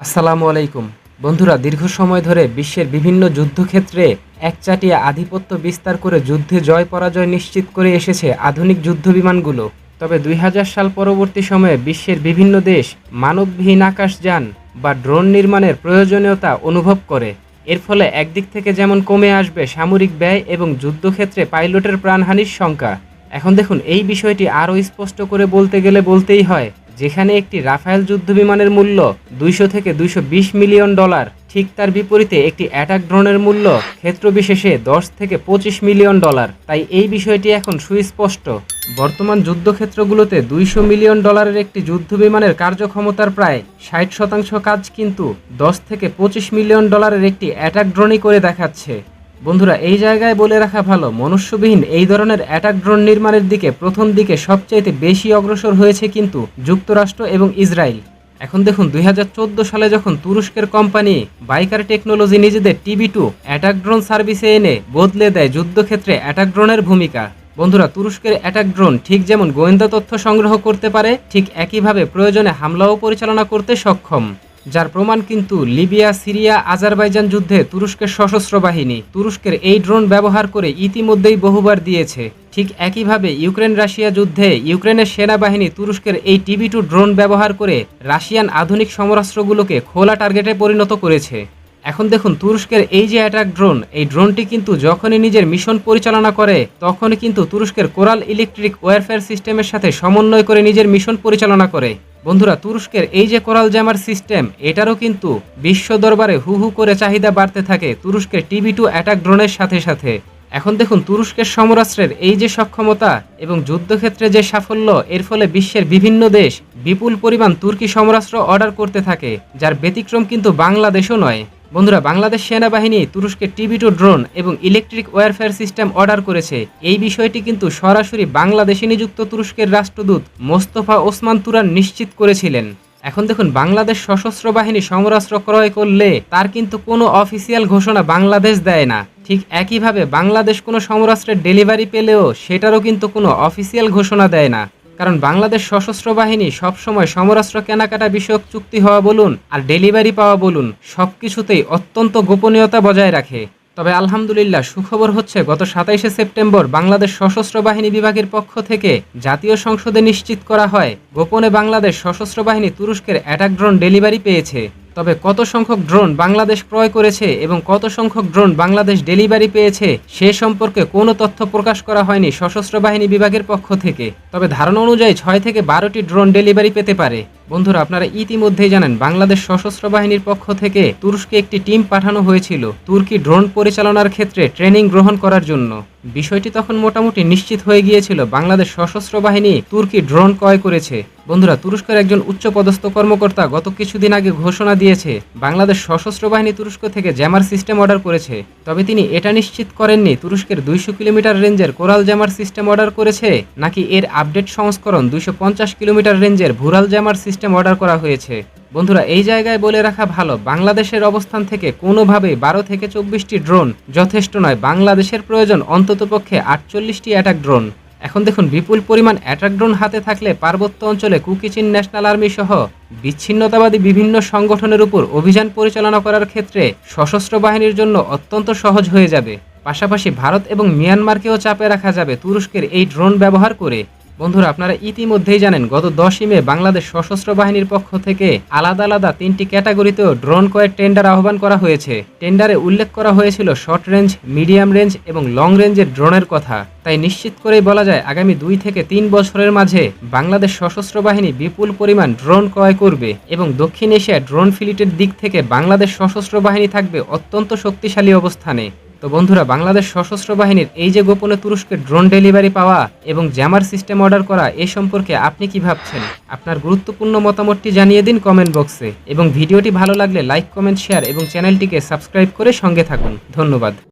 আসসালামু আলাইকুম বন্ধুরা, দীর্ঘ সময় ধরে বিশ্বের বিভিন্ন যুদ্ধক্ষেত্রে একচাটিয়া আধিপত্য বিস্তার করে যুদ্ধে জয় পরাজয় নিশ্চিত করে এসেছে আধুনিক যুদ্ধবিমানগুলো। তবে ২০০০ সাল পরবর্তী সময়ে বিশ্বের বিভিন্ন দেশ মানববিহীন আকাশযান বা ড্রোন নির্মাণের প্রয়োজনীয়তা অনুভব করে। এর ফলে একদিক থেকে যেমন কমে আসবে সামরিক ব্যয় এবং যুদ্ধক্ষেত্রে পাইলটের প্রাণহানির শঙ্কা। এখন দেখুন, এই বিষয়টি আরও স্পষ্ট করে বলতে গেলে বলতেই হয়, যেখানে একটি রাফায়েল যুদ্ধবিমানের মূল্য ২০০ থেকে ২২০ মিলিয়ন ডলার, ঠিক তার বিপরীতে একটি অ্যাটাক ড্রোনের মূল্য ক্ষেত্রবিশেষে ১০ থেকে ২৫ মিলিয়ন ডলার। তাই এই বিষয়টি এখন সুস্পষ্ট। বর্তমান যুদ্ধক্ষেত্রগুলোতে ২০০ মিলিয়ন ডলারের একটি যুদ্ধবিমানের কার্যক্ষমতার প্রায় ৬০% কাজ কিন্তু ১০ থেকে ২৫ মিলিয়ন ডলারের একটি অ্যাটাক ড্রোনই করে দেখাচ্ছে। বন্ধুরা, এই জায়গায় বলে রাখা ভালো, মনুষ্যবিহীন এই ধরনের অ্যাটাক ড্রোন নির্মাণের দিকে প্রথম দিকে সবচাইতে বেশি অগ্রসর হয়েছে কিন্তু যুক্তরাষ্ট্র এবং ইসরায়েল। এখন দেখুন, ২০১৪ সালে যখন তুরস্কের কোম্পানি বাইকার টেকনোলজি নিজেদের TB2 অ্যাটাক ড্রোন সার্ভিসে এনে বদলে দেয় যুদ্ধক্ষেত্রে অ্যাটাক ড্রোনের ভূমিকা। বন্ধুরা, তুরস্কের অ্যাটাক ড্রোন ঠিক যেমন গোয়েন্দা তথ্য সংগ্রহ করতে পারে, ঠিক একইভাবে প্রয়োজনে হামলাও পরিচালনা করতে সক্ষম। যার প্রমাণ কিন্তু লিবিয়া, সিরিয়া, আজারবাইজান যুদ্ধে তুরস্কের সশস্ত্র বাহিনী তুরস্কের এই ড্রোন ব্যবহার করে ইতিমধ্যেই বহুবার দিয়েছে। ঠিক একইভাবে ইউক্রেন রাশিয়া যুদ্ধে ইউক্রেনের সেনাবাহিনী তুরস্কের এই TB2 ড্রোন ব্যবহার করে রাশিয়ান আধুনিক সমরাস্ত্রগুলোকে খোলা টার্গেটে পরিণত করেছে। এখন দেখুন, তুরস্কের এই যে অ্যাটাক ড্রোন, এই ড্রোনটি কিন্তু যখনই নিজের মিশন পরিচালনা করে তখনই কিন্তু তুরস্কের কোরাল ইলেকট্রিক ওয়ারফেয়ার সিস্টেমের সাথে সমন্বয় করে নিজের মিশন পরিচালনা করে। বন্ধুরা, তুরস্কের এই যে কোরাল জ্যামার সিস্টেম, এটারও কিন্তু বিশ্ব দরবারে হু হু করে চাহিদা বাড়তে থাকে তুরস্কের TB2 অ্যাটাক ড্রোনের সাথে সাথে। এখন দেখুন, তুরস্কের সমরাস্ত্রের এই যে সক্ষমতা এবং যুদ্ধক্ষেত্রে যে সাফল্য, এর ফলে বিশ্বের বিভিন্ন দেশ বিপুল পরিমাণ তুর্কি সমরাস্ত্র অর্ডার করতে থাকে, যার ব্যতিক্রম কিন্তু বাংলাদেশও নয়। বন্ধুরা, বাংলাদেশ সেনাবাহিনী তুরস্কের TB2 ড্রোন এবং ইলেকট্রিক ওয়ারফেয়ার সিস্টেম অর্ডার করেছে। এই বিষয়টি কিন্তু সরাসরি বাংলাদেশে নিযুক্ত তুরস্কের রাষ্ট্রদূত মোস্তফা ওসমান তুরান নিশ্চিত করেছিলেন। এখন দেখুন, বাংলাদেশ সশস্ত্র বাহিনী সমরাস্ত্র ক্রয় করলে তার কিন্তু কোনো অফিসিয়াল ঘোষণা বাংলাদেশ দেয় না। ঠিক একইভাবে বাংলাদেশ কোনো সমরাস্ত্রের ডেলিভারি পেলেও সেটারও কিন্তু কোনো অফিসিয়াল ঘোষণা দেয় না। কারণ বাংলাদেশ সশস্ত্র বাহিনী সবসময় সমরাস্ত্র কেনাকাটা বিষয়ক চুক্তি হওয়া বলুন আর ডেলিভারি পাওয়া বলুন, সবকিছুতেই অত্যন্ত গোপনীয়তা বজায় রাখে। তবে আলহামদুলিল্লাহ, সুখবর হচ্ছে গত ২৭শে সেপ্টেম্বর বাংলাদেশ সশস্ত্র বাহিনী বিভাগের পক্ষ থেকে জাতীয় সংসদে নিশ্চিত করা হয়, গোপনে বাংলাদেশ সশস্ত্র বাহিনী তুরস্কের অ্যাটাক ড্রোন ডেলিভারি পেয়েছে। তবে কত সংখ্যক ড্রোন বাংলাদেশ ক্রয় করেছে এবং কত সংখ্যক ড্রোন বাংলাদেশ ডেলিভারি পেয়েছে সে সম্পর্কে কোনো তথ্য প্রকাশ করা হয়নি সশস্ত্র বাহিনী বিভাগের পক্ষ থেকে। তবে ধারণা অনুযায়ী ৬ থেকে ১২টি ড্রোন ডেলিভারি পেতে পারে। বন্ধুরা, আপনারা ইতিমধ্যেই জানেন, বাংলাদেশ সশস্ত্র বাহিনীর পক্ষ থেকে তুরস্কে একটি টিম পাঠানো হয়েছিল তুর্কি ড্রোন পরিচালনার ক্ষেত্রে ট্রেনিং গ্রহণ করার জন্য। বিষয়টি তখন মোটামুটি নিশ্চিত হয়ে গিয়েছিল, বাংলাদেশ সশস্ত্র বাহিনী তুর্কি ড্রোন ক্রয় করেছে। বন্ধুরা, তুরস্কের একজন উচ্চপদস্থ কর্মকর্তা গত কিছুদিন আগে ঘোষণা দিয়েছে বাংলাদেশ সশস্ত্র বাহিনী তুরস্ক থেকে জ্যামার সিস্টেম অর্ডার করেছে। তবে তিনি এটা নিশ্চিত করেননি তুরস্কের ২০০ কিলোমিটার রেঞ্জের কোরাল জ্যামার সিস্টেম অর্ডার করেছে নাকি এর আপডেট সংস্করণ ২৫০ কিলোমিটার রেঞ্জের ভুরাল জ্যামার সিস্টেম অর্ডার করা হয়েছে। বন্ধুরা, এই জায়গায় বলে রাখা ভালো, বাংলাদেশের অবস্থান থেকে কোনোভাবেই ১২ থেকে ২৪টি ড্রোন যথেষ্ট নয়। বাংলাদেশের প্রয়োজন অন্ততপক্ষে ৪৮টি অ্যাটাক ড্রোন। এখন দেখুন, বিপুল পরিমাণ অ্যাটাক ড্রোন হাতে থাকলে পার্বত্য অঞ্চলে কুকি-চীন ন্যাশনাল আর্মি সহ বিচ্ছিন্নতাবাদী বিভিন্ন সংগঠনের উপর অভিযান পরিচালনা করার ক্ষেত্রে সশস্ত্র বাহিনীর জন্য অত্যন্ত সহজ হয়ে যাবে। পাশাপাশি ভারত এবং মিয়ানমারকেও চাপে রাখা যাবে তুরস্কের এই ড্রোন ব্যবহার করে। বন্ধুরা, আপনারা ইতিমধ্যেই জানেন, গত ১০ই মে বাংলাদেশ সশস্ত্র বাহিনীর পক্ষ থেকে আলাদা আলাদা 3টি ক্যাটাগরিতেও ড্রোন ক্রয়ের টেন্ডার আহ্বান করা হয়েছে। টেন্ডারে উল্লেখ করা হয়েছিল শর্ট রেঞ্জ, মিডিয়াম রেঞ্জ এবং লং রেঞ্জের ড্রোনের কথা। তাই নিশ্চিত করেই বলা যায়, আগামী ২ থেকে ৩ বছরের মাঝে বাংলাদেশ সশস্ত্র বাহিনী বিপুল পরিমাণ ড্রোন ক্রয় করবে এবং দক্ষিণ এশিয়ার ড্রোন ফ্লিটের দিক থেকে বাংলাদেশ সশস্ত্র বাহিনী থাকবে অত্যন্ত শক্তিশালী অবস্থানে। তো বন্ধুরা, বাংলাদেশ সশস্ত্র বাহিনীর এই যে গোপনে তুরস্কের ড্রোন ডেলিভারি পাওয়া এবং জ্যামার সিস্টেম অর্ডার করা, এ সম্পর্কে আপনি কি ভাবছেন? আপনার গুরুত্বপূর্ণ মতামতটি জানিয়ে দিন কমেন্ট বক্সে এবং ভিডিওটি ভালো লাগলে লাইক, কমেন্ট, শেয়ার এবং চ্যানেলটিকে সাবস্ক্রাইব করে সঙ্গে থাকুন। ধন্যবাদ।